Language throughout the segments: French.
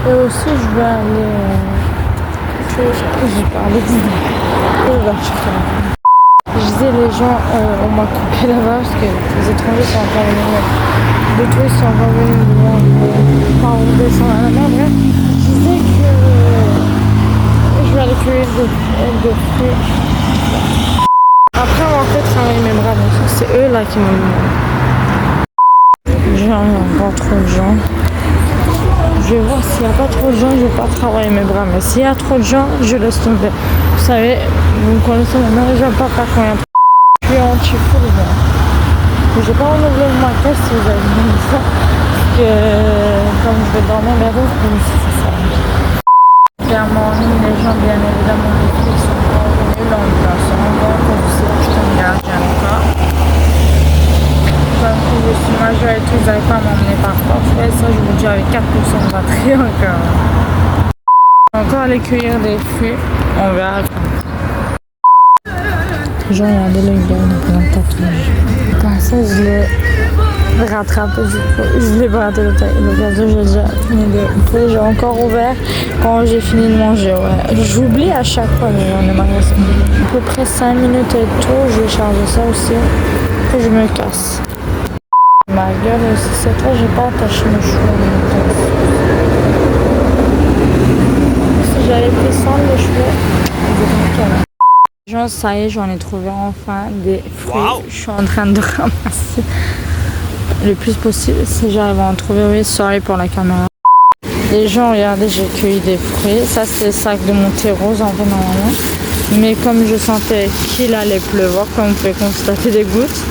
Et aussi, je vais aller. J'ai parlé de. Je disais, les gens, on m'a coupé là-bas parce que les étrangers sont encore venus. Les touristes sont encore venus me demander par où descendre à la mer. Bref, je disais que je vais aller cueillir des fruits. Après avoir fait travailler mes bras, c'est eux là qui m'ont demandé. Genre, il y a encore trop de gens. Je vais voir s'il n'y a pas trop de gens, je vais pas travailler mes bras. Mais s'il y a trop de gens, je laisse tomber. Vous savez, vous me connaissez maintenant, j'aime pas faire quand il y a. Je suis anti-fou, les gars. J'ai pas renouvelé ma caisse si vous avez dit ça. Parce que comme je vais dormir bientôt, c'est ça. Clairement, les gens, bien évidemment, les filles sont pas revenus dans le place. Encore, comme vous savez, je suis un gardien encore. Comme je suis majeur et tout, ils n'avaient pas à m'emmener par force. Ouais, ça, je vous dis, avec 4% de batterie encore. Encore aller cueillir des fruits, on verra. Genre, regardez le gars, il a plein de tatouages. Comme ça, je l'ai rattrapé, je l'ai raté l'occasion, j'ai déjà fini de fruits, j'ai encore ouvert quand j'ai fini de manger, ouais. J'oublie à chaque fois, j'en ai magasin. À peu près 5 minutes et tout, je vais charger ça aussi, puis je me casse. Ma gueule aussi, cette fois, j'ai pas attaché mes cheveux. Si j'avais pris sans les cheveux, genre, ça y est, j'en ai trouvé enfin des fruits. Wow. Je suis en train de ramasser le plus possible. Si j'arrive à en trouver, oui, sorry pour la caméra. Les gens, regardez, j'ai cueilli des fruits. Ça, c'est le sac de mon thé rose, en fait, normalement. Mais comme je sentais qu'il allait pleuvoir, comme vous pouvez constater des gouttes,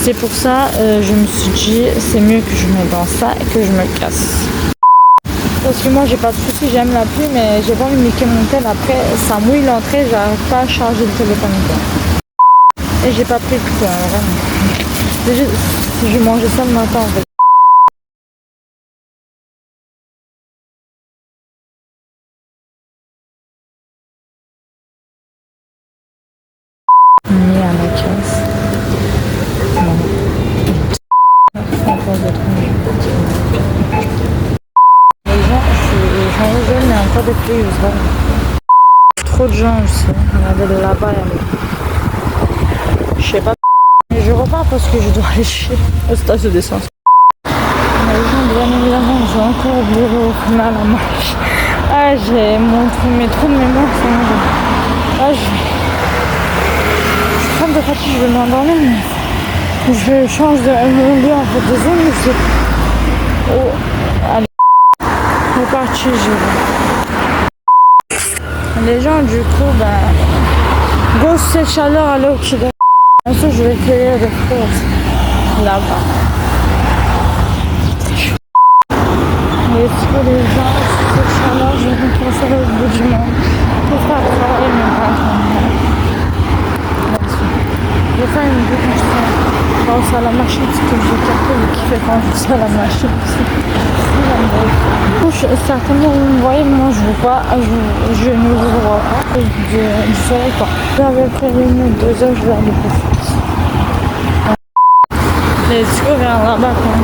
c'est pour ça je me suis dit, c'est mieux que je mette dans ça et que je me casse. Parce que moi j'ai pas de soucis, j'aime la pluie, mais j'ai pas envie de niquer mon tel. Après ça mouille l'entrée, j'arrive pas à charger le téléphone. Et j'ai pas pris de coup, hein, vraiment. C'est juste si je mangeais ça le matin en fait. Mis à ma caisse. Les gens, je mais encore des pluies, trop de gens aussi. Regardez là-bas, je sais pas. Mais je repars parce que je dois aller au station d'essence. Les gens, bien évidemment, j'ai encore oublié au final la marche. Ah, j'ai mes trous de mémoire. Ah, je suis de fatigue, je vais m'endormir, mais je change de lieu en fait de zone, mais c'est. Oh, allez. C'est parti, je vais. Les gens, du coup, grosse cette chaleur, aller au Kida. Ensuite, je vais cueillir des fruits là-bas. Et pour les gens, cette chaleur, je vais passer au bout du monde pour faire travailler mes bras. Je vais faire une vidéo quand je pense à la machine, parce que j'ai capté le kiff quand je suis à la machine. Certainement vous me voyez, moi je ne veux pas, je ne vous vois pas du soleil quoi. J'avais prévenu 2 heures, je vais aller pour France. Let's go vers là-bas quoi.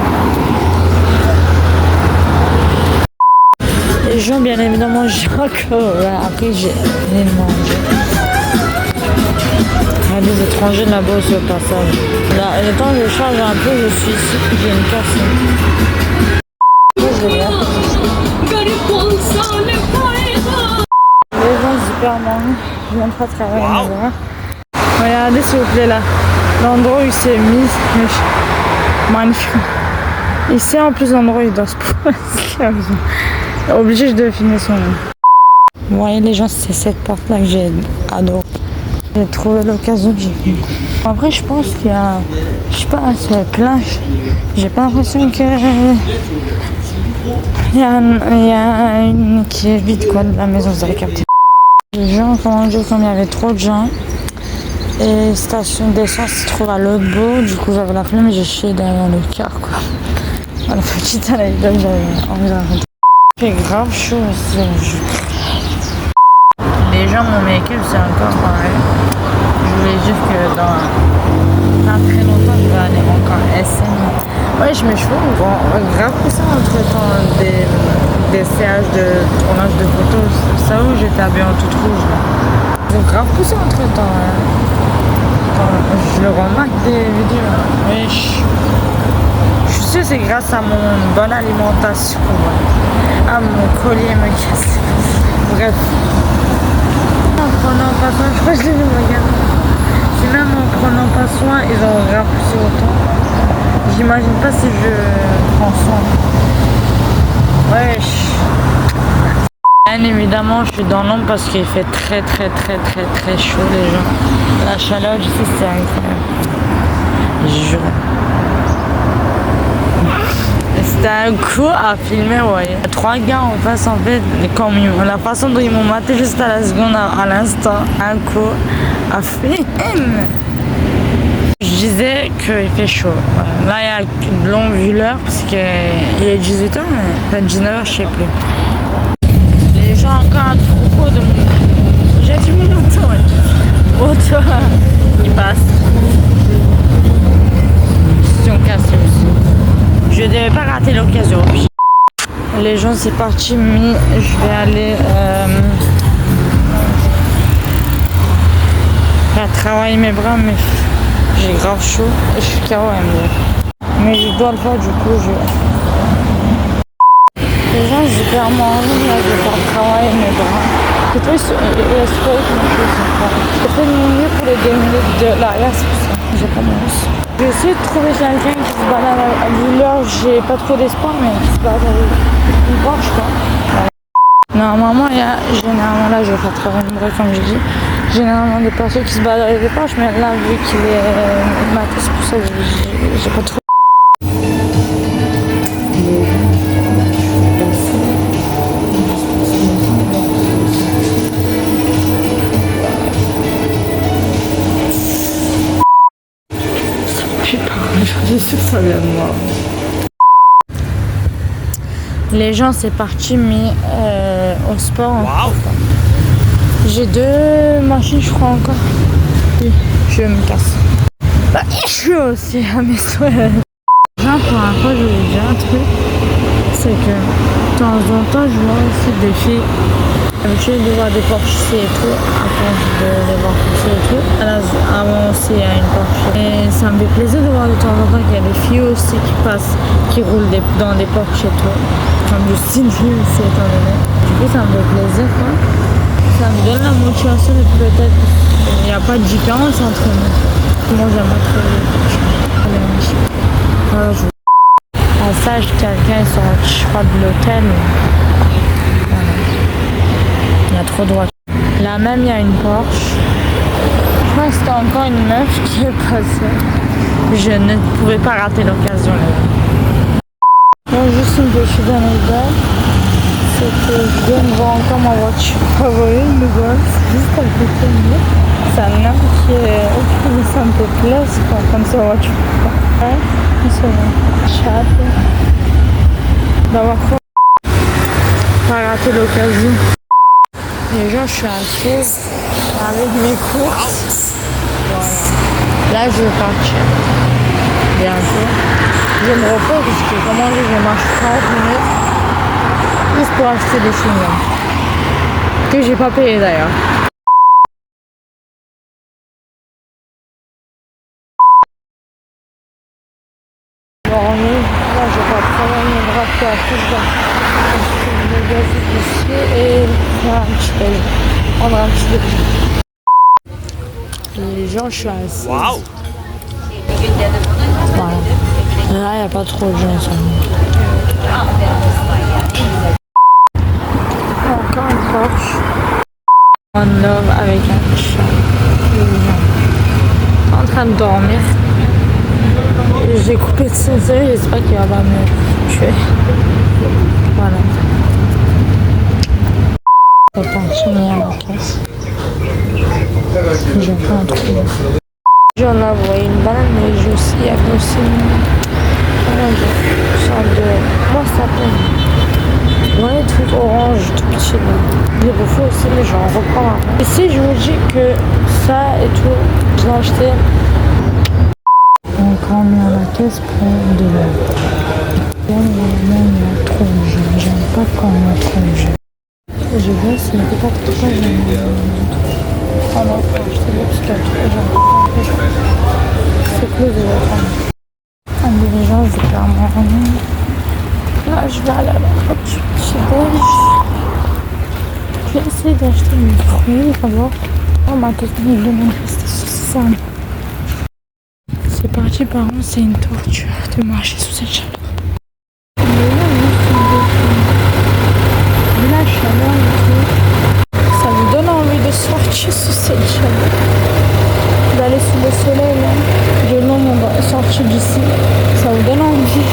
Les gens bien évidemment j'ai encore après j'ai fini de manger. Il y a des étrangers là-bas aussi au passage. Là, le temps que je charge un peu, je suis ici, j'ai une casse. Les gens super mange, je viens pas travailler wow. Regardez s'il vous plaît là, l'endroit où il s'est mis, magnifique. Ici en plus l'endroit où il doit se poser, obligé de deviner son nom. Vous voyez les gens, c'est cette porte là que j'ai adoré. J'ai trouvé l'occasion que j'ai fini. Après je pense qu'il y a, je sais pas, c'est plein, j'ai pas l'impression que il y a une qui est vide quoi de la maison, vous avez capté. Les gens ont mangé comme il y avait trop de gens. Et station d'essence se trouve à l'autre bout, du coup j'avais la flemme et j'ai chié derrière le car quoi. La petite anecdote, j'avais envie de raconter. Il fait grave chaud aussi. Les gens, mon make-up c'est encore pareil. Je voulais dire que dans pas très longtemps je vais aller encore SM Ouais, mes cheveux ont grave poussé entre temps des séances de tournage de photos. C'est ça où j'étais habillée en toute rouge là. Ils ont grave poussé entre temps. Hein. Je le remarque des vidéos. Mais je suis sûre que c'est grâce à mon bonne alimentation. À mon collier me casse. Bref. En prenant pas soin, je crois que je l'ai vu regarder. Si même en prenant pas soin, ils ont grave poussé autant. J'imagine pas si je prends soin. Ouais. Bien évidemment, je suis dans l'ombre parce qu'il fait très chaud les gens. La chaleur ici, c'est incroyable. Je jure. C'était un coup à filmer, ouais. 3 gars en face, en fait, comme la façon dont ils m'ont maté juste à la seconde, à l'instant, un coup à filmer. Je disais qu'il fait chaud. Là, il y a de longue vue l'heure parce qu'il est 18h, mais 19h, je sais plus. Les gens encore à propos de mon... J'ai dit mon auto, ouais. Auto, il passe. Ils sont cassés aussi. Je devais pas rater l'occasion. Les gens, c'est parti, mais je vais aller faire travailler mes bras, mais j'ai grave chaud et je suis KO mais je dois le faire, du coup je... Les gens, j'ai clairement envie là, de faire travailler mes bras. C'est trop historique mon chose. J'ai fait de mon mieux pour les 2 minutes de l'arrière, c'est pour ça. J'ai pas de chance. J'ai essayé de trouver quelqu'un qui se balade à l'heure, j'ai pas trop d'espoir, mais qui se balade avec une Porsche quoi. Normalement, il y a généralement là, je vais faire travailler mes bras comme j'ai dit. Généralement des personnes qui se baladent avec des Porsche, mais là, vu qu'il est matin, c'est pour ça que j'ai pas trop. Je suis sûre que ça vient de moi. Les gens, c'est parti, mais au sport. Wow. J'ai 2 machines, je crois encore. Oui, je me casse. Bah, je suis aussi à mes souhaits. Genre, pour un fois, je vais vous dire un truc. C'est que de temps en temps, je vois aussi des filles habituées de voir des Porsche et tout, à force de les voir pousser et tout. Avant aussi, il y a une Porsche. Et ça me fait plaisir de voir de temps en temps qu'il y a des filles aussi qui passent, qui roulent dans des Porsche et tout. Comme Justine Ville, c'est étant donné. Du coup, ça me fait plaisir, quoi. Ça me donne la motivation de peut-être. Il n'y a pas de différence entre nous. Moi, j'aime trop les Porsche. Voilà, passage, quelqu'un est sorti, je crois, de l'hôtel. Voilà. Il y a trop de droite. Là même, il y a une Porsche. Je crois que c'était encore une meuf qui est passée. Je ne pouvais pas rater l'occasion. Bon, juste une petite anecdote. C'est que je viens de voir encore ma voiture favorite, une Golf, juste à côté de nous. C'est un homme qui est au plus de Sainte-Place, comme sa voiture. Ouais, c'est bon. Chat. D'avoir pas raté l'occasion. Les gens, je suis assise avec mes courses. Voilà. Là, je vais partir. Bientôt. Je me repose parce que comment dire, je marche 30 minutes juste pour acheter des chewing-gums. Que j'ai pas payé d'ailleurs. Là, je vais travailler mes bras puis après je vais acheter des ici et faire un petit déj. Prendre un petit déj. Les gens, je suis assise. Wow. Voilà. Là, il n'y a pas trop de gens. Encore une Porsche. Un homme avec un chat. En train de dormir. J'ai coupé de son œil, j'espère qu'il va pas me tuer. Voilà. Je vais partir à la caisse. J'ai fait un trou. J'en ai une banane, mais j'ai aussi, il y avait aussi une sorte de... Comment ça s'appelle? Ouais, truc orange, tout petit. Il est fou aussi, mais j'en reprends un. Ici, je vous dis que ça et tout, je l'ai acheté. quand on est à la caisse pour de l'eau. Là, normalement, on a trop de jeu. J'aime pas quand on a trop de jeu. Je vois, c'est peut-être pourquoi j'aime ah non, je sais pas parce qu'il y a trop de gens. C'est close de la femme. Un dirigeant, je vais clairement rien. Là, je vais aller à la petite belge. Je vais essayer d'acheter mes fruits d'abord. Oh, ma copine me demande de rester sur ça. C'est parti, par contre, c'est une torture de marcher sous cette chaleur. Mais la chaleur, ça vous donne envie de sortir sous cette chaleur. D'aller sous le soleil, là. De long, on va sortir d'ici. Ça vous donne envie.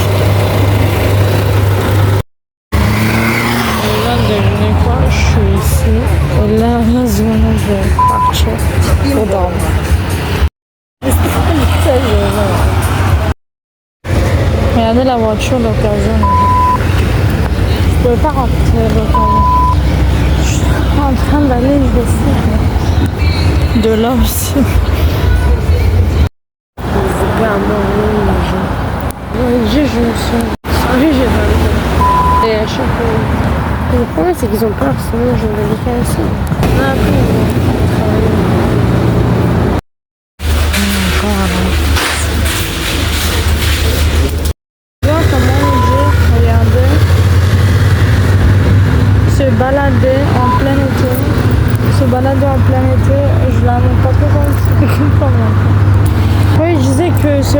Devinez quoi, je suis ici et là, la zone où je vais partir pour dormir. Regardez la voiture d'occasion. Je ne pouvais pas rentrer d'occasion. Je suis en train d'aller dessus. De là aussi. Je me suis. Oui, j'ai pas. Et à chaque fois. Le problème c'est qu'ils ont peur, sinon je vais les faire aussi. Encore avant. Regarde comment j'ai regardé se balader en plein été. Se balader en plein été, je la montre pas trop comme ça. Oui, je disais que se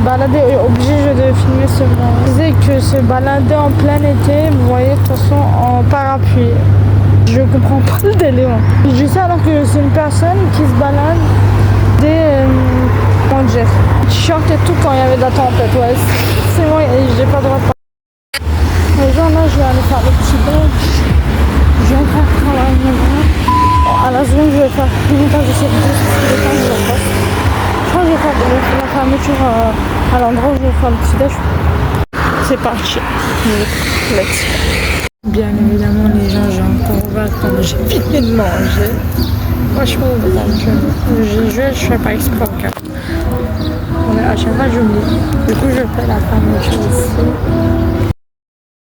balader, obligé de filmer ce balader. Je disais que se balader en plein été, vous voyez, de toute façon, en parapluie. Je comprends pas le délire. Je dis ça alors que c'est une personne qui se balade comment dire, t-shirt et tout quand il y avait de la tempête. Ouais, c'est moi, j'ai pas le droit de parler. Mais genre là, je vais aller faire le petit bain. Je viens de faire travail. À la seconde, je vais faire une page de service. Je vais faire la fermeture à l'endroit où je vais faire le petit déj. C'est parti. Let's go. Bien évidemment, les gens, j'ai encore ouvert quand j'ai fini de manger. Franchement, je fais pas exprès au cas. À chaque fois, j'oublie. Du coup, je fais la fermeture ici.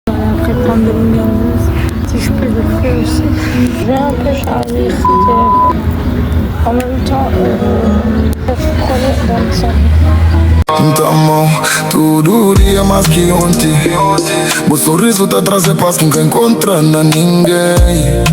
Après, prendre de l'omnibus. Si je peux le faire aussi. Je vais un peu charger ici. En même temps, Ntamo, todo dia mais que ontem. O sorriso tá trazendo paz que nunca encontra na ninguém.